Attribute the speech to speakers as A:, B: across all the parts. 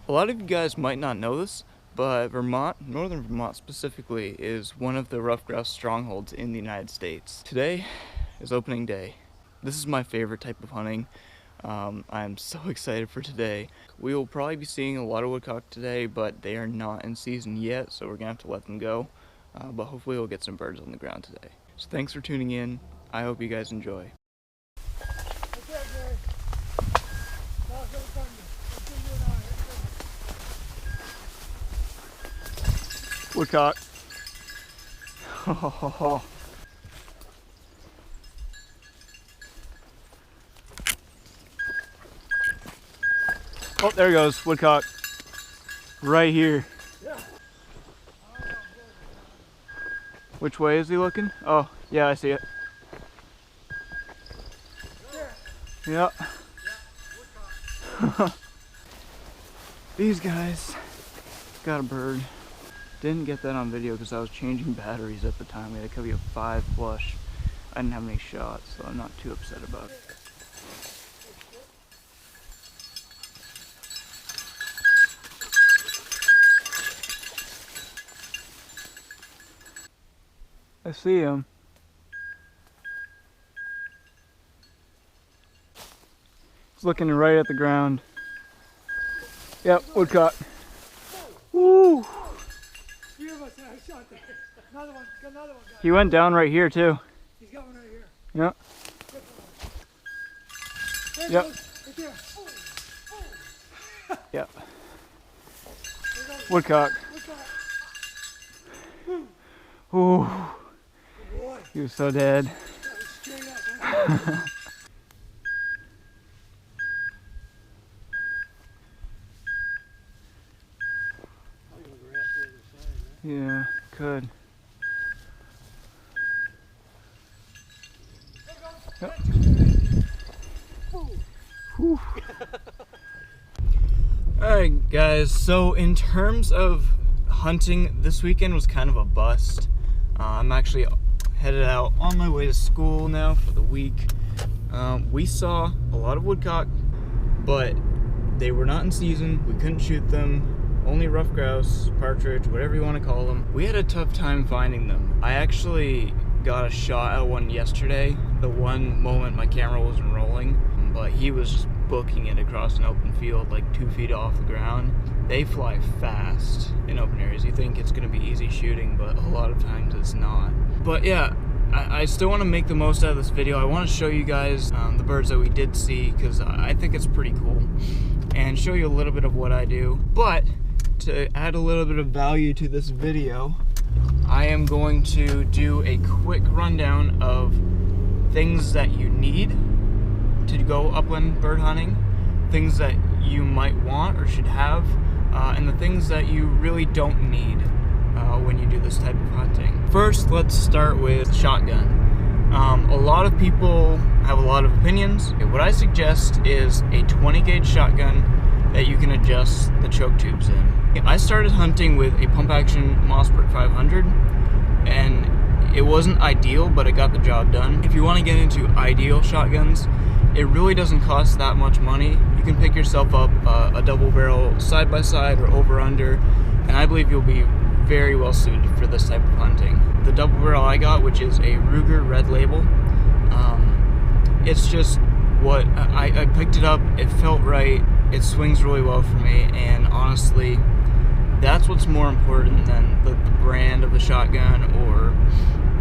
A: A lot of you guys might not know this, but Vermont, northern Vermont specifically, is one of the rough grouse strongholds in the United States. Today is opening day. This is my favorite type of hunting. I'm so excited for today. We will probably be seeing a lot of woodcock today, but they are not in season yet, so we're gonna have to let them go. But hopefully we'll get some birds on the ground today. So thanks for tuning in. I hope you guys enjoy. Woodcock. Oh. Oh, there he goes, woodcock. Right here. Yeah. Which way is he looking? Oh, yeah, I see it. Yeah. These guys got a bird. Didn't get that on video because I was changing batteries at the time. We had a covey of 5 flush. I didn't have any shots, so I'm not too upset about it. I see him. He's looking right at the ground. Yep, woodcock. Woo! Another one, he went down right here too. He's got one right here. Yep. Yep. Right there. Yep. Woodcock. Ooh. He was so dead. Yeah, could. Yep. Alright guys, so in terms of hunting, this weekend was kind of a bust. I'm actually headed out on my way to school now for the week. We saw a lot of woodcock, but they were not in season. We couldn't shoot them. Only rough grouse, partridge, whatever you want to call them. We had a tough time finding them. I actually got a shot at one yesterday, the one moment my camera wasn't rolling, but he was just booking it across an open field like 2 feet off the ground. They fly fast in open areas. You think it's going to be easy shooting, but a lot of times it's not. But yeah, I still want to make the most out of this video. I want to show you guys the birds that we did see because I think it's pretty cool, and show you a little bit of what I do. But to add a little bit of value to this video, I am going to do a quick rundown of things that you need to go upland bird hunting, things that you might want or should have, and the things that you really don't need when you do this type of hunting. First, let's start with shotgun. A lot of people have a lot of opinions. What I suggest is a 20 gauge shotgun that you can adjust the choke tubes in. I started hunting with a pump action Mossberg 500, and it wasn't ideal, but it got the job done. If you want to get into ideal shotguns, it really doesn't cost that much money. You can pick yourself up a double barrel side by side or over under, and I believe you'll be very well suited for this type of hunting. The double barrel I got, which is a Ruger Red Label, it's just what I picked it up. It felt right. It swings really well for me, and honestly, that's what's more important than the brand of the shotgun or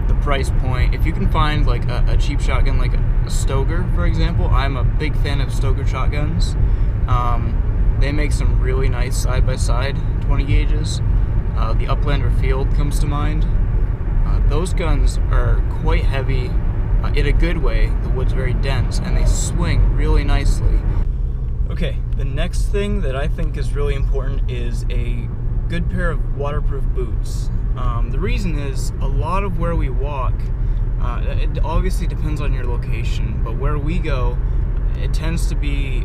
A: the price point. If you can find like a cheap shotgun like a Stoeger, for example, I'm a big fan of Stoeger shotguns. They make some really nice side-by-side 20 gauges. The Upland or Field comes to mind. Those guns are quite heavy in a good way. The wood's very dense and they swing really nicely. Okay, the next thing that I think is really important is a good pair of waterproof boots. The reason is a lot of where we walk, it obviously depends on your location, but where we go, it tends to be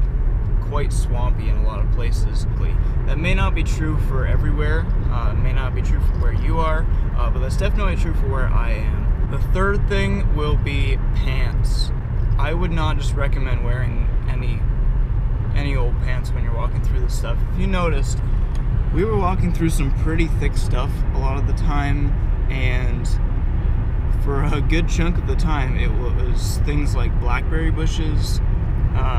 A: quite swampy in a lot of places. That may not be true for everywhere, it may not be true for where you are, but that's definitely true for where I am. The third thing will be pants. I would not just recommend wearing any old pants when you're walking through this stuff. If you noticed, we were walking through some pretty thick stuff a lot of the time, and for a good chunk of the time it was things like blackberry bushes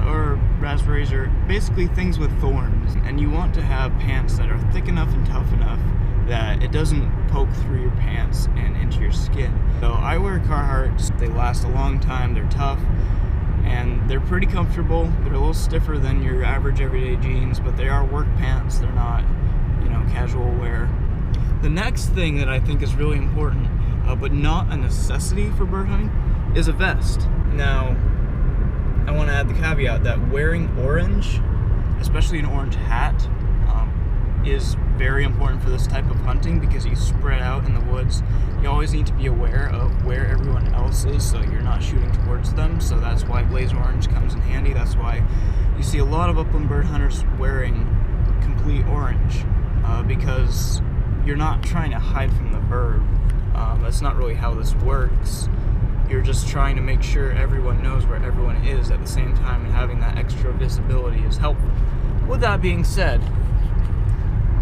A: or raspberries, or basically things with thorns. And you want to have pants that are thick enough and tough enough that it doesn't poke through your pants and into your skin. So I wear Carhartts. They last a long time, they're tough, and they're pretty comfortable. They're a little stiffer than your average everyday jeans, but they are work pants. They're not, you know, casual wear. The next thing that I think is really important, but not a necessity for bird hunting, is a vest. Now, I want to add the caveat that wearing orange, especially an orange hat, is very important for this type of hunting, because you spread out in the woods. You always need to be aware of where everyone else is so you're not shooting towards them. So that's why blaze orange comes in handy. That's why you see a lot of upland bird hunters wearing complete orange, because you're not trying to hide from the bird. That's not really how this works. You're just trying to make sure everyone knows where everyone is at the same time, and having that extra visibility is helpful. With that being said,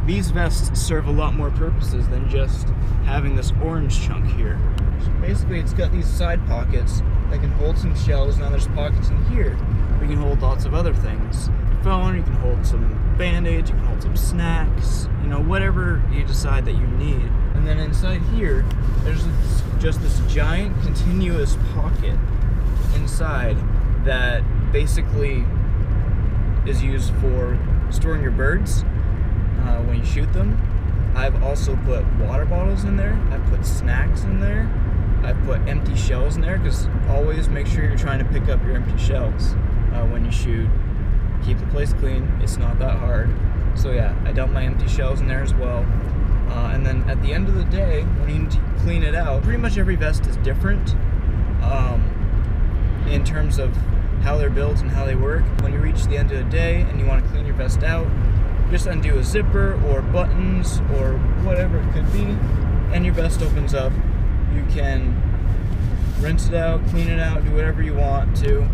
A: these vests serve a lot more purposes than just having this orange chunk here. So basically, it's got these side pockets that can hold some shells. Now there's pockets in here where you can hold lots of other things. Your phone, you can hold some band-aids, you can hold some snacks, you know, whatever you decide that you need. And then inside here, there's just this giant continuous pocket inside that basically is used for storing your birds when you shoot them. I've also put water bottles in there. I've put snacks in there. I've put empty shells in there, because always make sure you're trying to pick up your empty shells when you shoot. Keep the place clean. It's not that hard. So yeah, I dump my empty shells in there as well. And then at the end of the day, when you need to clean it out, pretty much every vest is different in terms of how they're built and how they work. When you reach the end of the day and you want to clean your vest out, just undo a zipper or buttons or whatever it could be, and your vest opens up. You can rinse it out, clean it out, do whatever you want to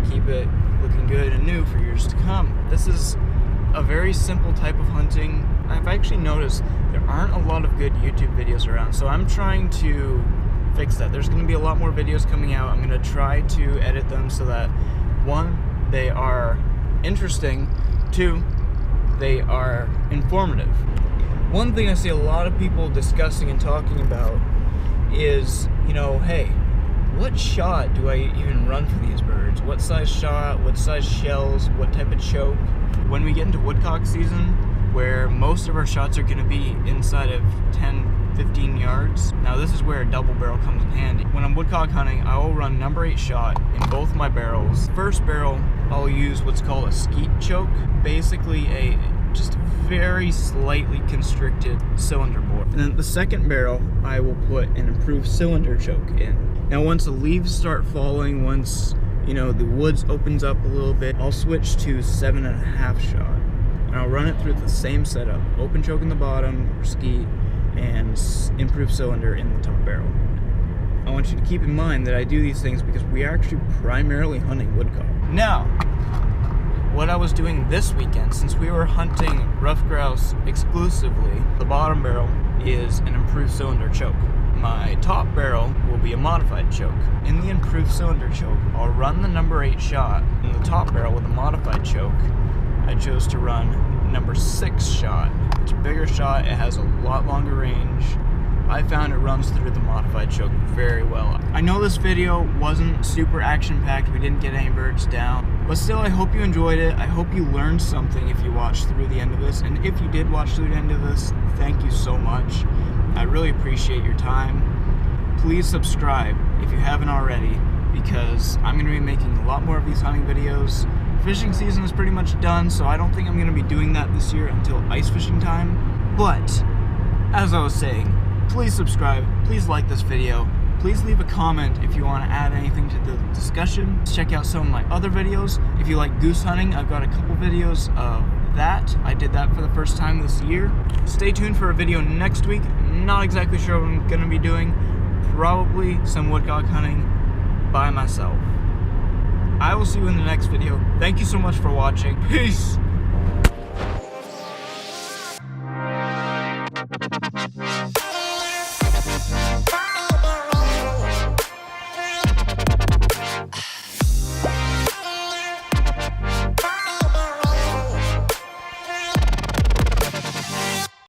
A: keep it looking good and new for years to come. This is a very simple type of hunting. I've actually noticed there aren't a lot of good YouTube videos around, so I'm trying to fix that. There's going to be a lot more videos coming out. I'm going to try to edit them so that, one, they are interesting, two, they are informative. One thing I see a lot of people discussing and talking about is, you know, hey, what shot do I even run for these birds? What size shot, what size shells, what type of choke? When we get into woodcock season, where most of our shots are going to be inside of 10, 15 yards. Now this is where a double barrel comes in handy. When I'm woodcock hunting, I will run number 8 shot in both my barrels. First barrel, I'll use what's called a skeet choke, basically a just very slightly constricted cylinder bore. And then the second barrel, I will put an improved cylinder choke in. Now once the leaves start falling, once, you know, the woods opens up a little bit, I'll switch to 7.5 shot. And I'll run it through the same setup, open choke in the bottom, or skeet, and improved cylinder in the top barrel. I want you to keep in mind that I do these things because we are actually primarily hunting woodcock. Now, what I was doing this weekend, since we were hunting ruffed grouse exclusively, the bottom barrel is an improved cylinder choke. My top barrel will be a modified choke. In the improved cylinder choke, I'll run the number 8 shot. In the top barrel with a modified choke, I chose to run number 6 shot. It's a bigger shot, it has a lot longer range. I found it runs through the modified choke very well. I know this video wasn't super action-packed, we didn't get any birds down, but still I hope you enjoyed it. I hope you learned something if you watched through the end of this, and if you did watch through the end of this, thank you so much. I really appreciate your time. Please subscribe if you haven't already, because I'm going to be making a lot more of these hunting videos. Fishing season is pretty much done, so I don't think I'm going to be doing that this year until ice fishing time. But, as I was saying, please subscribe, please like this video, please leave a comment if you want to add anything to the discussion. Check out some of my other videos. If you like goose hunting, I've got a couple videos of that. I did that for the first time this year. Stay tuned for a video next week. Not exactly sure what I'm going to be doing. Probably some woodcock hunting by myself. I will see you in the next video. Thank you so much for watching. Peace.